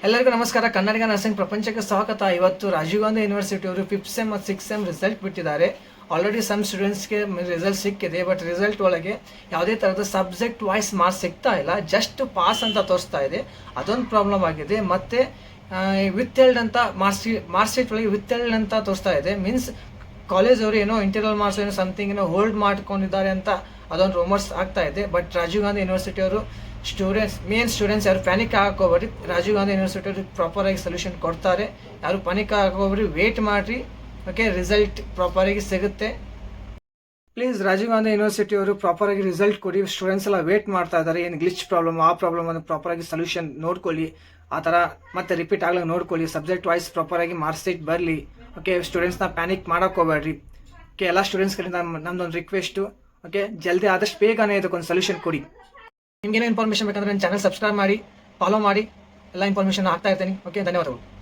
ಎಲ್ಲರಿಗೂ ನಮಸ್ಕಾರ. ಕನ್ನಡಿಗ ನರ್ಸಿಂಗ್ ಪ್ರಪಂಚಕ್ಕೆ ಸ್ವಾಗತ. ಇವತ್ತು ರಾಜೀವ್ ಗಾಂಧಿ ಯೂನಿವರ್ಸಿಟಿ ಅವರು 5th ಸೆಮ್ ಮತ್ತು 6th ಸೆಮ್ ರಿಸಲ್ಟ್ ಬಿಟ್ಟಿದ್ದಾರೆ. ಆಲ್ರೆಡಿ ಸಮ್ ಸ್ಟೂಡೆಂಟ್ಸ್ಗೆ ರಿಸಲ್ಟ್ ಸಿಕ್ಕಿದೆ. ಬಟ್ ರಿಸಲ್ಟ್ ಒಳಗೆ ಯಾವುದೇ ಥರದ ಸಬ್ಜೆಕ್ಟ್ ವೈಸ್ ಮಾರ್ಕ್ಸ್ ಸಿಗ್ತಾ ಇಲ್ಲ, ಜಸ್ಟ್ ಪಾಸ್ ಅಂತ ತೋರಿಸ್ತಾ ಇದೆ. ಅದೊಂದು ಪ್ರಾಬ್ಲಮ್ ಆಗಿದೆ. ಮತ್ತು ವಿತ್ಹೆಲ್ಡ್ ಅಂತ ಮಾರ್ಕ್ಸ್ ಶೀಟ್ ಒಳಗೆ ವಿತ್ಹೆಲ್ಡ್ ಅಂತ ತೋರಿಸ್ತಾ ಇದೆ. ಮೀನ್ಸ್ ಕಾಲೇಜ್ ಅವರು ಏನೋ ಇಂಟರ್ನಲ್ ಮಾರ್ಕ್ಸ್ ಏನೋ ಸಮಥಿಂಗ್ ಏನೋ ಹೋಲ್ಡ್ ಮಾಡ್ಕೊಂಡಿದ್ದಾರೆ ಅಂತ ಅದೊಂದು ರೂಮರ್ಸ್ ಆಗ್ತಾ ಇದೆ. ಬಟ್ ರಾಜೀವ್ ಗಾಂಧಿ ಯೂನಿವರ್ಸಿಟಿ ಅವರು ಸ್ಟೂಡೆಂಟ್ಸ್ ಯಾರು ಪ್ಯಾನಿಕ್ ಹಾಕೋಬೇಡಿ. ರಾಜೀವ್ ಗಾಂಧಿ ಯೂನಿವರ್ಸಿಟಿ ಅವರು ಪ್ರಾಪರಾಗಿ ಸೊಲ್ಯೂಷನ್ ಕೊಡ್ತಾರೆ. ಯಾರು ಪ್ಯಾನಿಕ್ ಹಾಕೋಬೇಡಿ, ವೇಟ್ ಮಾಡಿರಿ. ಓಕೆ, ರಿಸಲ್ಟ್ ಪ್ರಾಪರಾಗಿ ಸಿಗುತ್ತೆ. ಪ್ಲೀಸ್ ರಾಜೀವ್ ಗಾಂಧಿ ಯೂನಿವರ್ಸಿಟಿ ಅವರು ಪ್ರಾಪರಾಗಿ ರಿಸಲ್ಟ್ ಕೊಡಿ. ಸ್ಟೂಡೆಂಟ್ಸ್ ಎಲ್ಲ ವೇಟ್ ಮಾಡ್ತಾ ಇದ್ದಾರೆ. ಏನು ಗ್ಲಿಚ್ ಪ್ರಾಬ್ಲಮ್, ಆ ಪ್ರಾಬ್ಲಮ್ ಅನ್ನು ಪ್ರಾಪರಾಗಿ ಸೊಲ್ಯೂಷನ್ ನೋಡ್ಕೊಳ್ಳಿ. ಆ ಥರ ಮತ್ತೆ ರಿಪೀಟ್ ಆಗ್ಲಿಕ್ಕೆ ನೋಡ್ಕೊಳ್ಳಿ. ಸಬ್ಜೆಕ್ಟ್ ವೈಸ್ ಪ್ರಾಪರಾಗಿ ಮಾರ್ಕ್ಸ್ ಶೀಟ್ ಬರಲಿ. ಓಕೆ, ಸ್ಟೂಡೆಂಟ್ಸ್ನ ಪ್ಯಾನಿಕ್ ಮಾಡೋಕ್ಕೋಬೇಡ್ರಿ. ಓಕೆ, ಎಲ್ಲ ಸ್ಟೂಡೆಂಟ್ಸ್ ಕಡೆಯಿಂದ ನಮ್ದೊಂದು ರಿಕ್ವೆಸ್ಟು. ಓಕೆ, ಜಲ್ದಿ ಆದಷ್ಟು ಬೇಗನೆ ಇದಕ್ಕೊಂದು ಸೊಲ್ಯೂಷನ್ ಕೊಡಿ. ನಿಮ್ಗೇನೋ ಇನ್ಫಾರ್ಮೇಷನ್ ಬೇಕಂದ್ರೆ ನನ್ನ ಚಾನಲ್ ಸಬ್ಸ್ಕ್ರೈಬ್ ಮಾಡಿ, ಫಾಲೋ ಮಾಡಿ. ಎಲ್ಲ ಇನ್ಫಾರ್ಮೇಷನ್ ಹಾಕ್ತಾ ಇರ್ತೀನಿ. ಓಕೆ, ಧನ್ಯವಾದಗಳು.